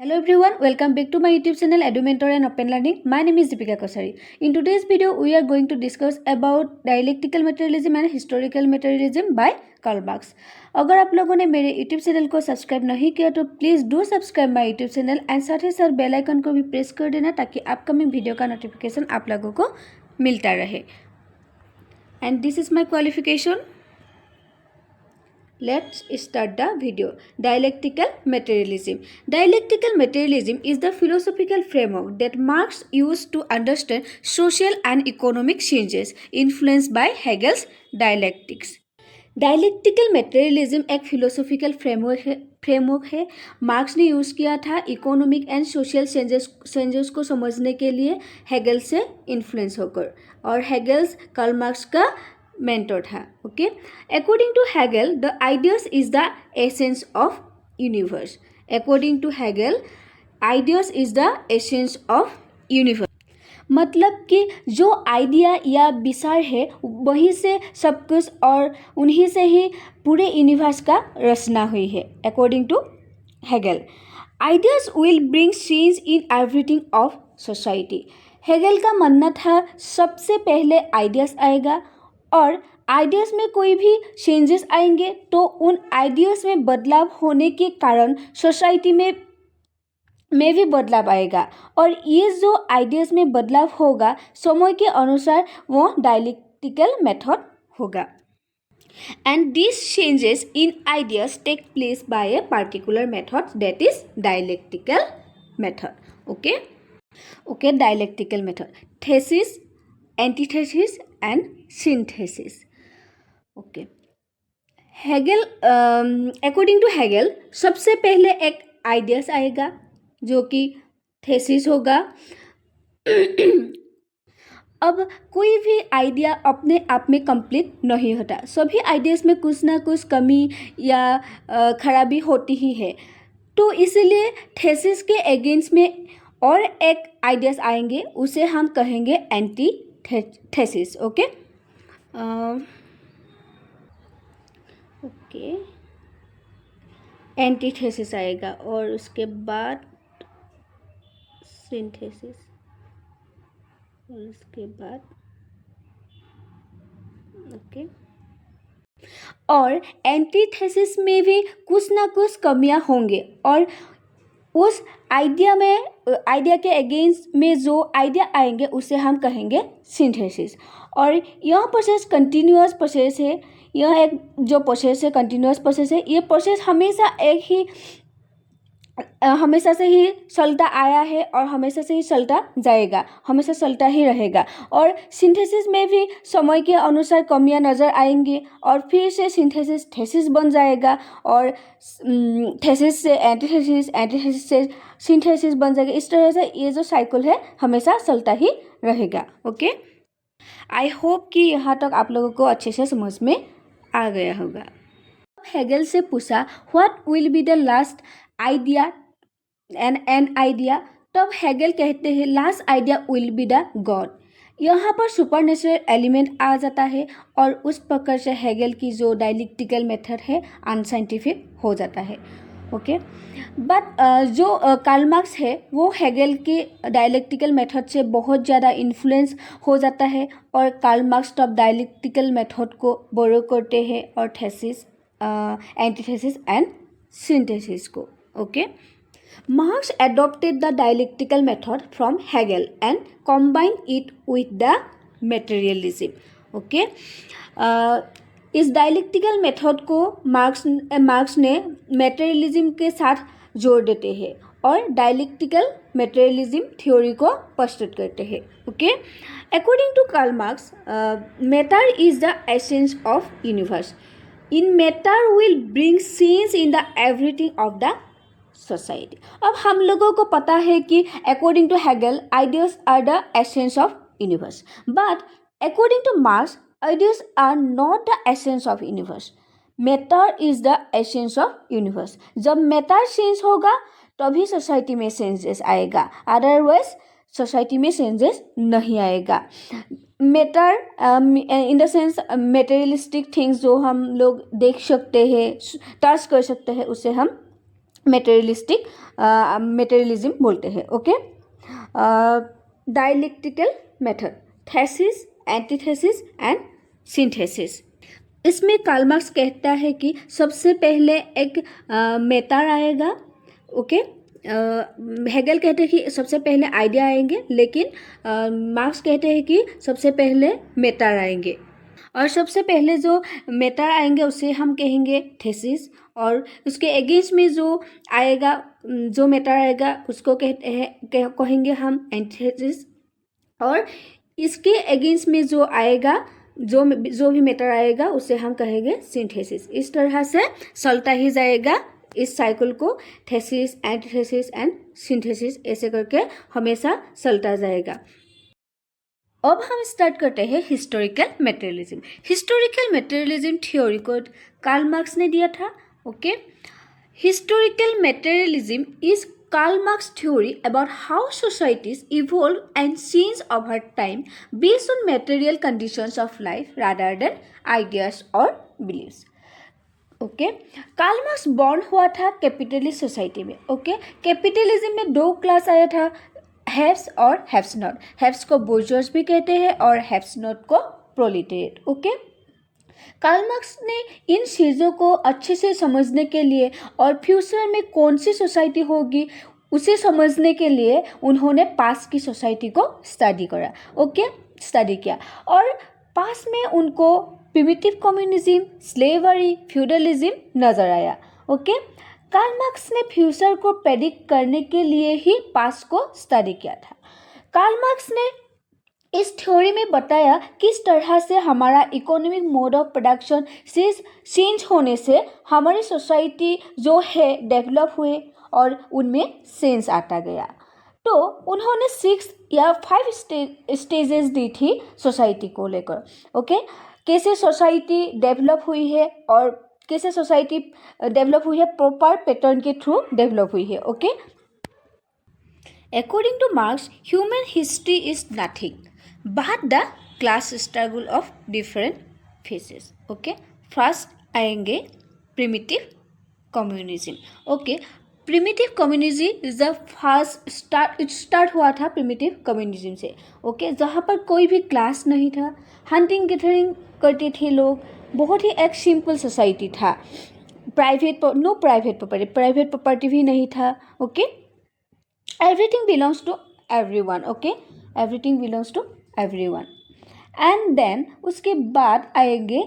Hello everyone, welcome back to my YouTube channel Edumentor and Open Learning. My name is Deepika Kosari. In today's video, we are going to discuss about dialectical materialism and historical materialism by Karl Marx. अगर आप लोगों ने मेरे YouTube channel को subscribe नहीं किया तो please do subscribe my YouTube channel and साथ ही साथ बेल आइकन को भी प्रेस कर देना ताकि अपकमिंग वीडियो का नोटिफिकेशन आप लोगों को मिलता रहे. And this is my qualification. Let's start the video. Dialectical materialism. Dialectical materialism is the philosophical framework that Marx used to understand social and economic changes influenced by Hegel's dialectics. Dialectical materialism एक philosophical framework है. Marks ने use किया था economic and social changes को समझने के लिए Hegel से इन्फ्लुएंस होकर, और हेगल्स कार्ल मार्क्स का मेंटर था. Okay, according to Hegel the ideas is the essence of universe. According to Hegel ideas is the essence of universe. मतलब कि जो आइडिया या विचार है वहीं से सब कुछ और उन्हीं से ही पूरे यूनिवर्स का रचना हुई है. According to Hegel ideas will bring change in everything of society. Hegel का मानना था सबसे पहले आइडियाज आएगा और आइडियाज में कोई भी चेंजेस आएंगे तो उन आइडियाज में बदलाव होने के कारण सोसाइटी में भी बदलाव आएगा, और ये जो आइडियाज में बदलाव होगा समय के अनुसार वो डायलेक्टिकल मेथड होगा. And this changes in ideas take place by a particular method that is dialectical method. Okay, dialectical method. Thesis, antithesis and synthesis. Okay, Hegel according to Hegel सबसे पहले एक आइडियाज आएगा जो कि थेसिस होगा. अब कोई भी आइडिया अपने आप में कंप्लीट नहीं होता. सभी आइडियाज़ में कुछ ना कुछ कमी या खराबी होती ही है. तो इसलिए थेसिस के अगेंस्ट में और एक आइडियाज़ आएंगे, उसे हम कहेंगे anti thesis. Okay, anti thesis आएगा और उसके बाद सिंथेसिस और उसके बाद और एंटीथेसिस में भी कुछ ना कुछ कमियां होंगे और उस आइडिया के अगेंस्ट में जो आइडिया आएंगे उसे हम कहेंगे सिंथेसिस. और यह प्रोसेस कंटिन्यूअस प्रोसेस है. यह एक जो प्रोसेस है कंटिन्यूअस प्रोसेस है. ये प्रोसेस हमेशा से ही चलता आया है और हमेशा से ही चलता जाएगा, हमेशा चलता ही रहेगा. और सिंथेसिस में भी समय के अनुसार कमियां नज़र आएंगी और फिर से सिंथेसिस थेसिस बन जाएगा और थेसिस से एंटीथेसिस, एंटीथेसिस से सिंथेसिस बन जाएगा. इस तरह से ये जो साइकिल है हमेशा चलता ही रहेगा. ओके, आई होप कि यहाँ तक आप लोगों को अच्छे से समझ में आ गया होगा. हेगल से पूछा what will be the last idea an idea. तब हेगल कहते हैं last idea will be the God. यहाँ पर सुपरनेचुरल एलिमेंट आ जाता है और उस प्रकार से हेगल की जो डायलेक्टिकल मेथड है अनसाइंटिफिक हो जाता है. ओके, बट जो कार्ल मार्क्स है वो हेगल के डायलेक्टिकल मेथड से बहुत ज़्यादा इन्फ्लुएंस हो जाता है और कार्ल मार्क्स तब डायलेक्टिकल मेथड को बोरो करते हैं और थेसिस, एंटीथेसिस एंड सिंथेसिस को. Okay, Marx adopted the dialectical method from Hegel and combined it with the materialism. Okay, इस डायलेक्टिकल मेथड को मार्क्स ने मेटेरियलिज्म के साथ जोड़ देते हैं और डायलेक्टिकल मेटेरियलिज्म थ्योरी को प्रस्तुत करते हैं. Okay, according to Karl Marx matter is the essence of universe. In matter will bring change in the everything of the society. अब हम लोगों को पता है कि according to Hegel ideas are the essence of universe, but according to Marx ideas are not the essence of universe. Matter is the essence of universe. जब matter change होगा तभी सोसाइटी में चेंजेस आएगा, अदरवाइज सोसाइटी में changes नहीं आएगा. Matter in the sense materialistic things जो हम लोग देख सकते हैं, टच कर सकते हैं, उसे हम मेटेरियलिज्म बोलते हैं। Okay, dialectical method, thesis, antithesis and synthesis. इसमें कार्ल मार्क्स कहता है कि सबसे पहले एक मेटर आएगा। ओके, हेगल कहते हैं कि सबसे पहले आइडिया आएंगे, लेकिन मार्क्स कहते हैं कि सबसे पहले मेटर आएंगे। और सबसे पहले जो मेटर आएंगे उसे हम कहेंगे थेसिस, और उसके अगेंस्ट में जो आएगा, जो मेटर आएगा उसको कहेंगे हम एंटीथेसिस, और इसके अगेंस्ट में जो आएगा, जो भी मेटर आएगा उसे हम कहेंगे सिंथेसिस। इस तरह से चलता ही जाएगा इस साइकिल को, थेसिस, एंटीथेसिस एंड सिंथेसिस, ऐसे करके हमेशा चलता जाएगा। अब हम स्टार्ट करते हैं historical materialism. Historical materialism theory को कार्ल मार्क्स ने दिया था। Okay, historical materialism is Karl Marx theory about how societies evolve and change over time based on material conditions of life rather than ideas or beliefs. Okay, Karl Marx born हुआ था capitalist society में। Okay, capitalism में दो class आया था, haves और haves not. Haves को बोर्जोइस भी कहते हैं और हैव्स नॉट को प्रोलेटेरिएट। ओके, कार्ल मार्क्स ने इन चीज़ों को अच्छे से समझने के लिए और फ्यूचर में कौन सी सोसाइटी होगी उसे समझने के लिए उन्होंने पास्ट की सोसाइटी को स्टडी करा। ओके, स्टडी किया, और पास्ट में उनको प्रिमिटिव कम्युनिज्म, स्लेवरी, फ्यूडलिज्म नजर आया। ओके, कार्ल मार्क्स ने फ्यूचर को प्रेडिक्ट करने के लिए ही पास्ट को स्टडी किया था। कार्ल मार्क्स ने इस थ्योरी में बताया किस तरह से हमारा economic mode of production change होने से हमारी सोसाइटी जो है डेवलप हुए और उनमें सेंस आता गया। तो उन्होंने 6 या 5 स्टेजेस दी थी सोसाइटी को लेकर। ओके, कैसे सोसाइटी डेवलप हुई है और कैसे सोसाइटी डेवलप हुई है, प्रॉपर पैटर्न के थ्रू डेवलप हुई है। Okay, according to Marx, human history is nothing but the class struggle of different phases. Okay, first आएंगे primitive communism. Okay, primitive communism is the first start हुआ था primitive communism से। Okay, जहाँ पर कोई भी क्लास नहीं था, हंटिंग गैदरिंग करते थे लोग, बहुत ही एक सिंपल सोसाइटी था। नो प्राइवेट प्रॉपर्टी भी नहीं था। Okay, everything belongs to everyone. Okay, everything belongs to everyone. And then उसके बाद आएंगे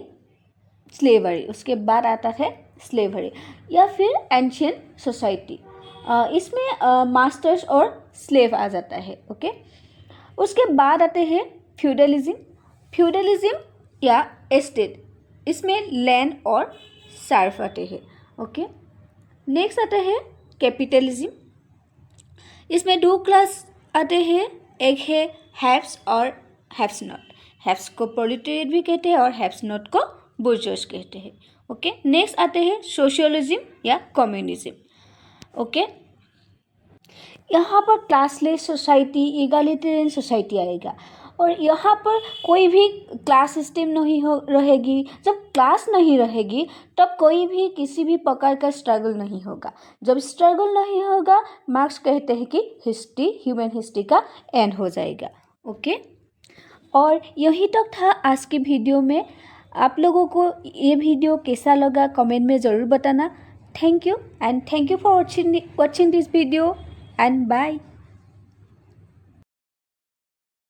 स्लेवरी, उसके बाद आता है स्लेवरी या फिर एंशियंट सोसाइटी। इसमें मास्टर्स और स्लेव आ जाता है। ओके, उसके बाद आते हैं फ्यूडलिज्म या एस्टेट, इसमें लैंड और सर्फ आते हैं। ओके, नेक्स्ट आता है कैपिटलिज्म, इसमें 2 क्लास आते हैं, एक है हैव्स और हैव्स नॉट। हैव्स को प्रोलेटेरिएट भी कहते हैं और हैव्स नॉट को बुर्जोइस कहते हैं। ओके, नेक्स्ट आते हैं सोशलिज्म या कम्युनिज्म। ओके, यहाँ पर क्लासलेस सोसाइटी, इगैलिटेरियन सोसाइटी आएगा, और यहाँ पर कोई भी क्लास सिस्टम नहीं रहेगी। जब क्लास नहीं रहेगी तब कोई भी किसी भी प्रकार का स्ट्रगल नहीं होगा। जब स्ट्रगल नहीं होगा, मार्क्स कहते हैं कि ह्यूमन हिस्ट्री का एंड हो जाएगा। ओके, और यही तक था आज की वीडियो में। आप लोगों को ये वीडियो कैसा लगा कमेंट में ज़रूर बताना। Thank you for watching this video and bye.